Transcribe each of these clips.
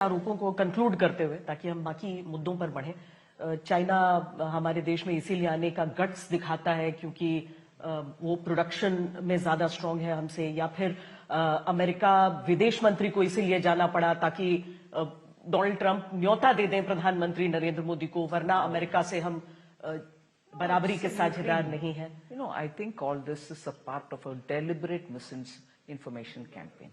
आरोपों को कंक्लूड करते हुए, ताकि हम बाकी मुद्दों पर बढ़ें, चाइना हमारे देश में इसीलिए आने का गट्स दिखाता है क्योंकि वो प्रोडक्शन में ज्यादा स्ट्रांग है हमसे, या फिर अमेरिका विदेश मंत्री को इसीलिए जाना पड़ा ताकि डोनाल्ड ट्रंप न्योता दे दें प्रधानमंत्री नरेंद्र मोदी को, वरना अमेरिका से हम बराबरी के साझेदार नहीं है। I think all this is a part of a deliberate misinformation campaign.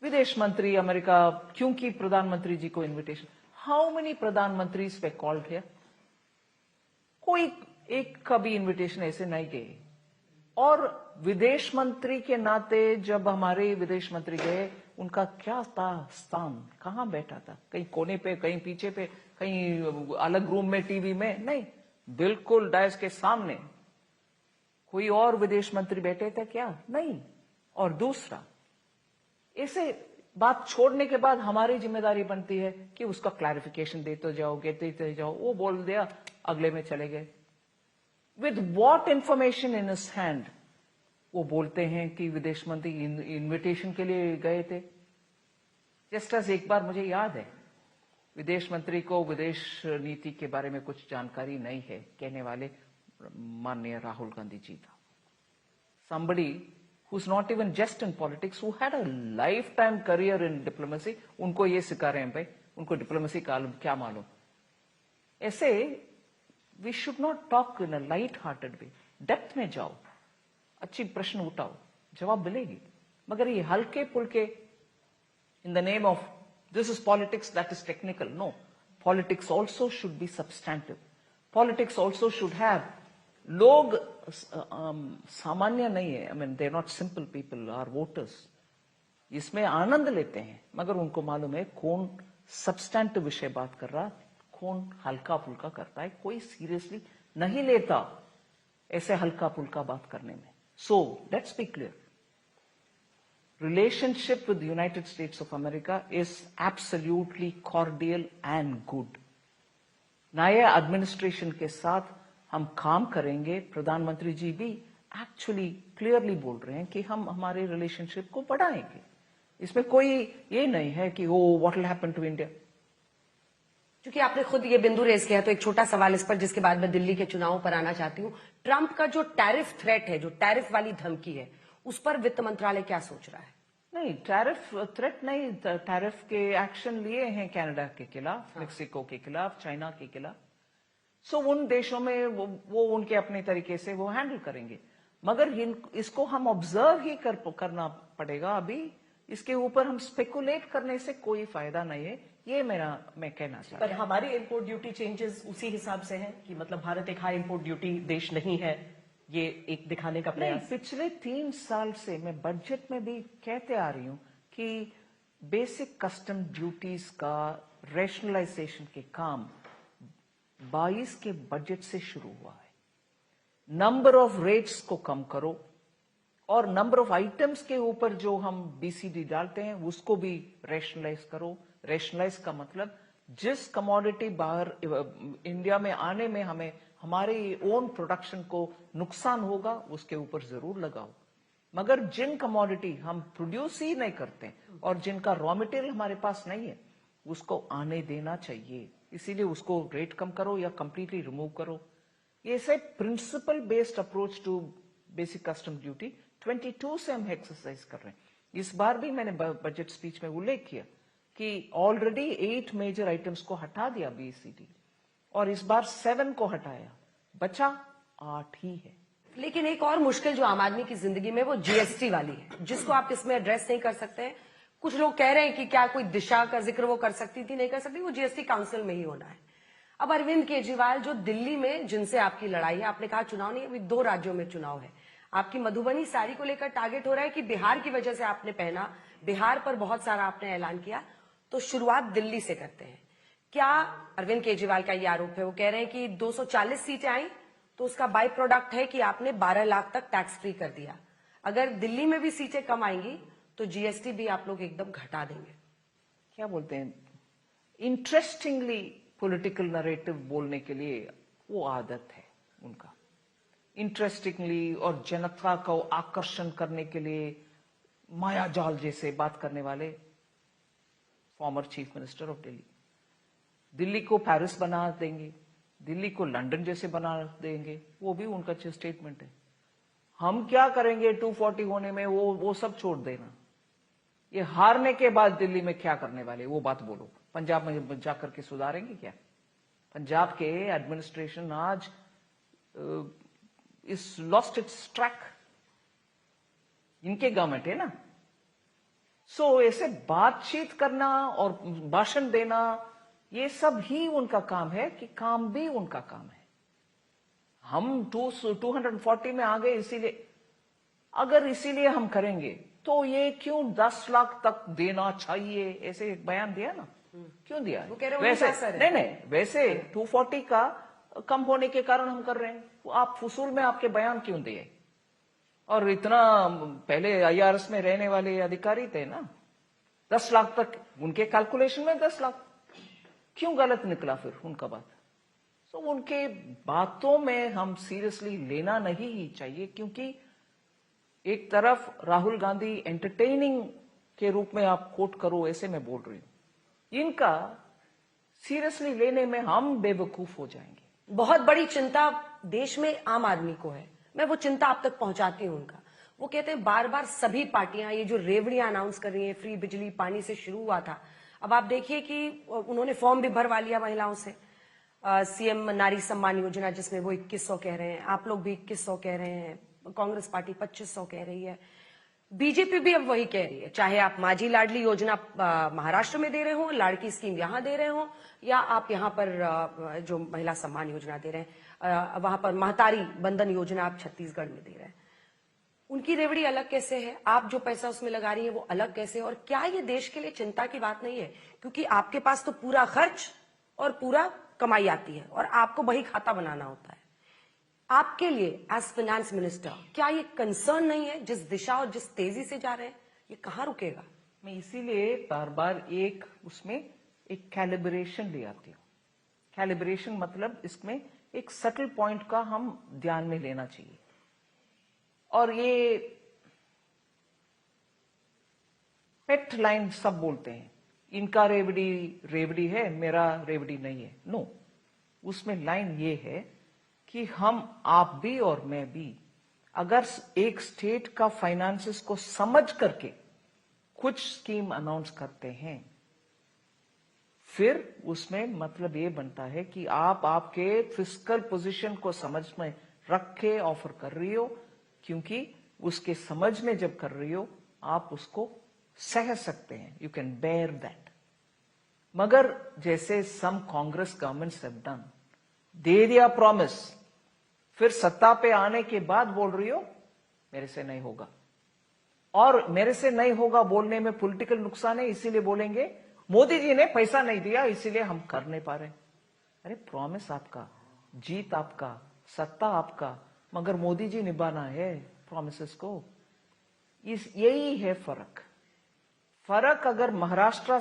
विदेश मंत्री अमेरिका, क्योंकि प्रधानमंत्री जी को इनविटेशन, हाउ मेनी प्रधानमंत्री वे कॉल्ड हियर? कोई एक का भी इनविटेशन ऐसे नहीं गए। और विदेश मंत्री के नाते जब हमारे विदेश मंत्री गए, उनका क्या था स्थान, कहां बैठा था? कहीं कोने पे, कहीं पीछे पे, कहीं अलग रूम में, टीवी में? नहीं, बिल्कुल डायस के सामने। कोई और विदेश मंत्री बैठे थे क्या? नहीं। और दूसरा, ऐसे बात छोड़ने के बाद हमारी जिम्मेदारी बनती है कि उसका क्लैरिफिकेशन देते जाओ। वो बोल दिया, अगले में चले गए। With what information in his hand वो बोलते हैं कि विदेश मंत्री इन्विटेशन के लिए गए थे। जस्ट एज एक बार मुझे याद है, विदेश मंत्री को विदेश नीति के बारे में कुछ जानकारी नहीं है, कहने वाले माननीय राहुल गांधी जी था। somebody who's not even just in politics, who had a lifetime career in diplomacy, उनको ये सिखा रहे हैं भाई, उनको डिप्लोमेसी का क्या मालूम। ऐसे we should not talk in a light hearted way. Depth में जाओ, अच्छी प्रश्न उठाओ, जवाब मिलेगी। मगर ये हल्के पुल्के in the name of this is politics, that is technical, no, politics also should be substantive. Politics also should have, लोग सामान्य नहीं है, I mean they're not simple people, are voters, इसमें आनंद लेते हैं, मगर उनको मालूम है कौन सब्सटैंटिव विषय बात कर रहा, कौन हल्का फुल्का करता है। कोई सीरियसली नहीं लेता ऐसे हल्का फुल्का बात करने में। So let's be clear, relationship with the United States of America is absolutely cordial and good. नए एडमिनिस्ट्रेशन के साथ हम काम करेंगे। प्रधानमंत्री जी भी एक्चुअली क्लियरली बोल रहे हैं कि हम हमारे रिलेशनशिप को बढ़ाएंगे। इसमें कोई ये नहीं है कि वो what will happen to India. क्योंकि आपने खुद ये बिंदु रेज किया, तो एक छोटा सवाल इस पर, जिसके बाद मैं दिल्ली के चुनावों पर आना चाहती हूँ। ट्रंप का जो टैरिफ थ्रेट है, जो टैरिफ वाली धमकी है, उस पर वित्त मंत्रालय क्या सोच रहा है? नहीं, टैरिफ थ्रेट नहीं, टैरिफ के एक्शन लिए हैं कनाडा के खिलाफ, मेक्सिको के खिलाफ, चाइना के खिलाफ। सो उन देशों में वो उनके अपने तरीके से वो हैंडल करेंगे, मगर इसको हम ऑब्जर्व ही करना पड़ेगा। अभी इसके ऊपर हम स्पेकुलेट करने से कोई फायदा नहीं है, ये मैं कहना चाहता हूं। पर हमारी इंपोर्ट ड्यूटी चेंजेस उसी हिसाब से है कि मतलब भारत एक हाई इंपोर्ट ड्यूटी देश नहीं है, ये एक दिखाने का प्रयास। पिछले 3 साल से मैं बजट में भी कहते आ रही हूं कि बेसिक कस्टम ड्यूटीज का रेशनलाइजेशन के काम 22 के बजट से शुरू हुआ है। नंबर ऑफ रेट्स को कम करो और नंबर ऑफ आइटम्स के ऊपर जो हम बीसीडी डालते हैं उसको भी रेशनलाइज करो। रेशनलाइज का मतलब जिस कमोडिटी बाहर इंडिया में आने में हमें हमारे ओन प्रोडक्शन को नुकसान होगा, उसके ऊपर जरूर लगाओ। मगर जिन कमोडिटी हम प्रोड्यूस ही नहीं करते और जिनका रॉ मटेरियल हमारे पास नहीं है, उसको आने देना चाहिए। इसीलिए उसको रेट कम करो या कंप्लीटली रिमूव करो। ये से principle based approach to basic custom duty 22 से हम एक्सरसाइज कर रहे हैं। इस बार भी मैंने बजट स्पीच में उल्लेख किया कि ऑलरेडी 8 मेजर आइटम्स को हटा दिया बीसीडी, और इस बार 7 को हटाया, बचा 8 ही है। लेकिन एक और मुश्किल जो आम आदमी की जिंदगी में, वो जीएसटी वाली है, जिसको आप इसमें एड्रेस नहीं कर सकते हैं। कुछ लोग कह रहे हैं कि क्या कोई दिशा का जिक्र वो कर सकती थी, नहीं कर सकती, वो जीएसटी काउंसिल में ही होना है। अब अरविंद केजरीवाल, जो दिल्ली में जिनसे आपकी लड़ाई है, आपने कहा चुनाव नहीं, अभी 2 राज्यों में चुनाव है, आपकी मधुबनी साड़ी को लेकर टारगेट हो रहा है कि बिहार की वजह से आपने पहना, बिहार पर बहुत सारा आपने ऐलान किया, तो शुरुआत दिल्ली से करते हैं। क्या अरविंद केजरीवाल का ये आरोप है, वो कह रहे हैं कि 240 सीटें आई तो उसका बाई प्रोडक्ट है कि आपने 12 लाख तक टैक्स फ्री कर दिया। अगर दिल्ली में भी सीटें कम आएंगी तो जीएसटी भी आप लोग एकदम घटा देंगे। क्या बोलते हैं, इंटरेस्टिंगली पॉलिटिकल नरेटिव बोलने के लिए वो आदत है उनका। इंटरेस्टिंगली और जनता को आकर्षण करने के लिए माया जाल जैसे बात करने वाले former chief minister of Delhi. Delhi को पेरिस बना देंगे, दिल्ली को लंदन जैसे बना देंगे, वो भी उनका स्टेटमेंट है। हम क्या करेंगे 240 होने में, वो सब छोड़ देना। ये हारने के बाद दिल्ली में क्या करने वाले वो बात बोलो। पंजाब में जाकर के सुधारेंगे क्या? पंजाब के एडमिनिस्ट्रेशन आज इज लॉस्ट इट्स ट्रैक। इनके गवर्नमेंट है ना। सो ऐसे बातचीत करना और भाषण देना, ये सब ही उनका काम है कि काम भी उनका काम है। हम 240 में आ गए इसीलिए, अगर इसीलिए हम करेंगे तो ये क्यों 10 लाख तक देना चाहिए, ऐसे एक बयान दिया ना, क्यों दिया? वो कह रहे हैं वैसे नहीं, वैसे 240 का कम होने के कारण हम कर रहे हैं। आप फुसूल में आपके बयान क्यों दिए? और इतना पहले IRS में रहने वाले अधिकारी थे ना, 10 लाख तक उनके कैलकुलेशन में 10 लाख क्यों गलत निकला फिर उनका बात? तो उनके बातों में हम सीरियसली लेना नहीं ही चाहिए, क्योंकि एक तरफ राहुल गांधी एंटरटेनिंग के रूप में आप कोट करो, ऐसे मैं बोल रही हूं, इनका सीरियसली लेने में हम बेवकूफ हो जाएंगे। बहुत बड़ी चिंता देश में आम आदमी को है, मैं वो चिंता आप तक पहुंचाती हूं उनका। वो कहते हैं बार बार सभी पार्टियां ये जो रेवड़ियां अनाउंस कर रही हैं, फ्री बिजली पानी से शुरू हुआ था, अब आप देखिए कि उन्होंने फॉर्म भी भरवा लिया महिलाओं से। CM नारी सम्मान योजना जिसमें वो 2100 कह रहे हैं, आप लोग भी 2100 कह रहे हैं, कांग्रेस पार्टी 2500 कह रही है, बीजेपी भी अब वही कह रही है। चाहे आप माझी लाडली योजना महाराष्ट्र में दे रहे हो, लाड़की स्कीम यहां दे रहे हो, या आप यहां पर जो महिला सम्मान योजना दे रहे हैं, वहां पर महतारी बंधन योजना आप छत्तीसगढ़ में दे रहे हैं, उनकी रेवड़ी अलग कैसे है? आप जो पैसा उसमें लगा रही है वो अलग कैसे है? और क्या ये देश के लिए चिंता की बात नहीं है? क्योंकि आपके पास तो पूरा खर्च और पूरा कमाई आती है और आपको वही खाता बनाना होता है। आपके लिए एज फाइनेंस मिनिस्टर क्या ये कंसर्न नहीं है, जिस दिशा और जिस तेजी से जा रहे हैं ये कहां रुकेगा? मैं इसीलिए बार बार उसमें एक कैलिब्रेशन ले आती हूँ। कैलिब्रेशन मतलब इसमें एक सटल पॉइंट का हम ध्यान में लेना चाहिए। और ये पेट लाइन सब बोलते हैं, इनका रेवड़ी है, मेरा रेवड़ी नहीं है। नो, उसमें लाइन ये है कि हम, आप भी और मैं भी, अगर एक स्टेट का फाइनेंसेस को समझ करके कुछ स्कीम अनाउंस करते हैं, फिर उसमें मतलब ये बनता है कि आप आपके फिस्कल पोजीशन को समझ में रख के ऑफर कर रही हो, क्योंकि उसके समझ में जब कर रही हो आप उसको सह सकते हैं, यू कैन बेयर दैट। मगर जैसे some Congress governments have done, दे दिया प्रॉमिस, फिर सत्ता पे आने के बाद बोल रही हो मेरे से नहीं होगा। और मेरे से नहीं होगा बोलने में पॉलिटिकल नुकसान है, इसीलिए बोलेंगे मोदी जी ने पैसा नहीं दिया इसीलिए हम कर नहीं पा रहे। अरे प्रॉमिस आपका, जीत आपका, सत्ता आपका, मगर मोदी जी निभाना है प्रॉमिसेस को। यही है फर्क। अगर महाराष्ट्र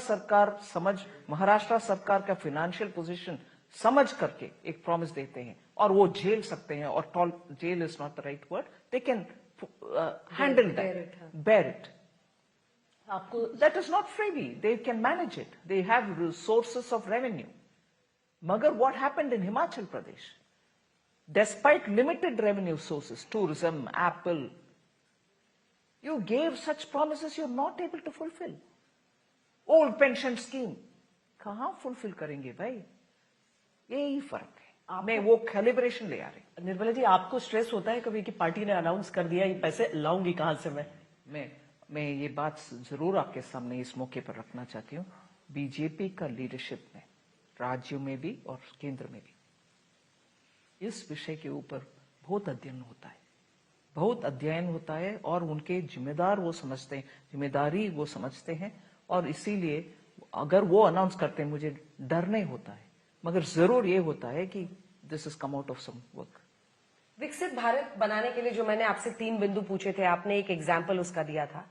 सरकार का फाइनेंशियल पोजीशन समझ करके एक प्रॉमिस देते हैं और वो झेल सकते हैं, और जेल is not the right word, they can handle that, bear it. आपको that is not freebie, they can manage it, they have sources of revenue. मगर what happened in Himachal Pradesh, despite limited revenue sources, tourism, Apple, you gave such promises you're not able to fulfill. Old pension scheme, कहां fulfill करेंगे भाई? यही फर्क है। मैं वो calibration ले आ रही। निर्मला जी, आपको स्ट्रेस होता है कभी कि पार्टी ने अनाउंस कर दिया, ये पैसे लाऊंगी कहां से मैं ये बात जरूर आपके सामने इस मौके पर रखना चाहती हूँ। बीजेपी का लीडरशिप में, राज्यों में भी और केंद्र में भी, इस विषय के ऊपर बहुत अध्ययन होता है और उनके जिम्मेदारी वो समझते हैं, और इसीलिए अगर वो अनाउंस करते हैं मुझे डर नहीं होता है, मगर जरूर ये होता है कि this is come out of some work. विकसित भारत बनाने के लिए जो मैंने आपसे 3 बिंदु पूछे थे, आपने एक एग्जाम्पल उसका दिया था।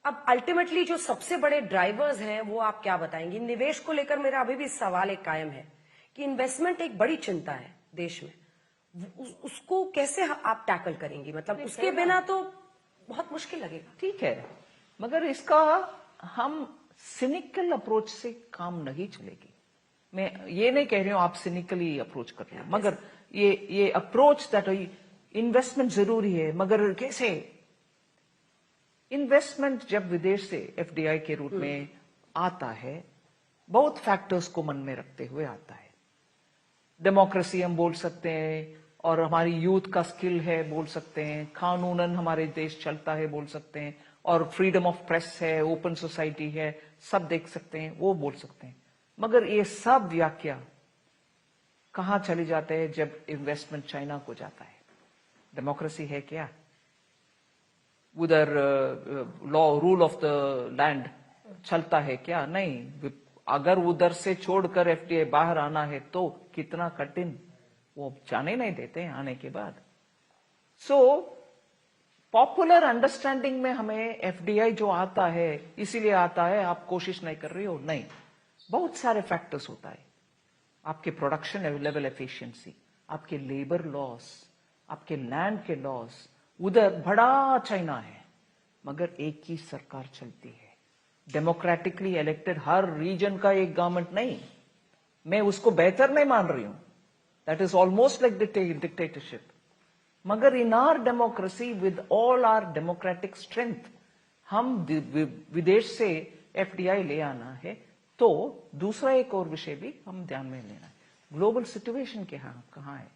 अब अल्टीमेटली जो सबसे बड़े ड्राइवर्स हैं वो आप क्या बताएंगे? निवेश को लेकर मेरा अभी भी सवाल एक कायम है कि इन्वेस्टमेंट एक बड़ी चिंता है देश में, उसको कैसे आप टैकल करेंगी? मतलब उसके बिना तो बहुत मुश्किल लगेगा। ठीक है, मगर इसका हम सिनिकल अप्रोच से काम नहीं चलेगी। मैं ये नहीं कह रही हूं आप सिनिकली अप्रोच कर लो, मगर ये अप्रोच दैट इन्वेस्टमेंट जरूरी है, मगर कैसे? इन्वेस्टमेंट जब विदेश से एफडीआई के रूप में आता है, बहुत फैक्टर्स को मन में रखते हुए आता है। डेमोक्रेसी हम बोल सकते हैं, और हमारी यूथ का स्किल है बोल सकते हैं, कानूनन हमारे देश चलता है बोल सकते हैं, और फ्रीडम ऑफ प्रेस है, ओपन सोसाइटी है, सब देख सकते हैं, वो बोल सकते हैं। मगर ये सब व्याख्या कहां चली जाते हैं जब इन्वेस्टमेंट चाइना को जाता है? डेमोक्रेसी है क्या उधर? Law, rule of the land चलता है क्या? नहीं। अगर उधर से छोड़कर एफडीआई बाहर आना है तो कितना कठिन, वो जाने नहीं देते हैं आने के बाद। सो पॉपुलर अंडरस्टैंडिंग में हमें एफडीआई जो आता है इसीलिए आता है, आप कोशिश नहीं कर रही हो, नहीं। बहुत सारे फैक्टर्स होता है, आपके प्रोडक्शन लेवल एफिशिएंसी, आपके लेबर लॉस, आपके लैंड के लॉस। उधर बड़ा चाइना है, मगर एक ही सरकार चलती है, डेमोक्रेटिकली इलेक्टेड, हर रीजन का एक गवर्नमेंट नहीं। मैं उसको बेहतर नहीं मान रही हूं, that is almost like dictatorship. मगर in our democracy with all our democratic strength, हम विदेश से एफडीआई ले आना है तो दूसरा एक और विषय भी हम ध्यान में लेना है, ग्लोबल सिचुएशन कहां है,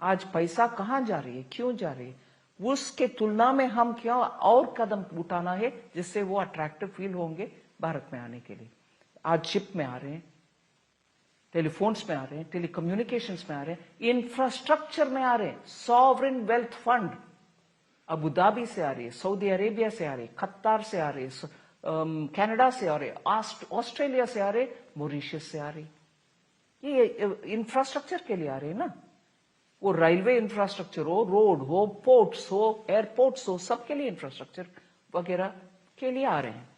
आज पैसा कहां जा रही है, क्यों जा रही है, उसके तुलना में हम क्या और कदम उठाना है जिससे वो अट्रैक्टिव फील होंगे भारत में आने के लिए। आज चिप में आ रहे हैं, टेलीफोन्स में आ रहे हैं, टेलीकम्युनिकेशंस में आ रहे हैं, इंफ्रास्ट्रक्चर में आ रहे हैं, sovereign wealth fund Abu Dhabi से आ रही है, सऊदी अरेबिया से आ रही है, कतार से आ रही है, कनाडा से आ रहे, ऑस्ट्रेलिया से आ रहे, मॉरिशस से आ रही। ये इंफ्रास्ट्रक्चर के लिए आ रहे हैं ना, वो रेलवे इंफ्रास्ट्रक्चर हो, रोड हो, पोर्ट्स हो, एयरपोर्ट्स हो, सबके लिए इंफ्रास्ट्रक्चर वगैरह के लिए आ रहे हैं।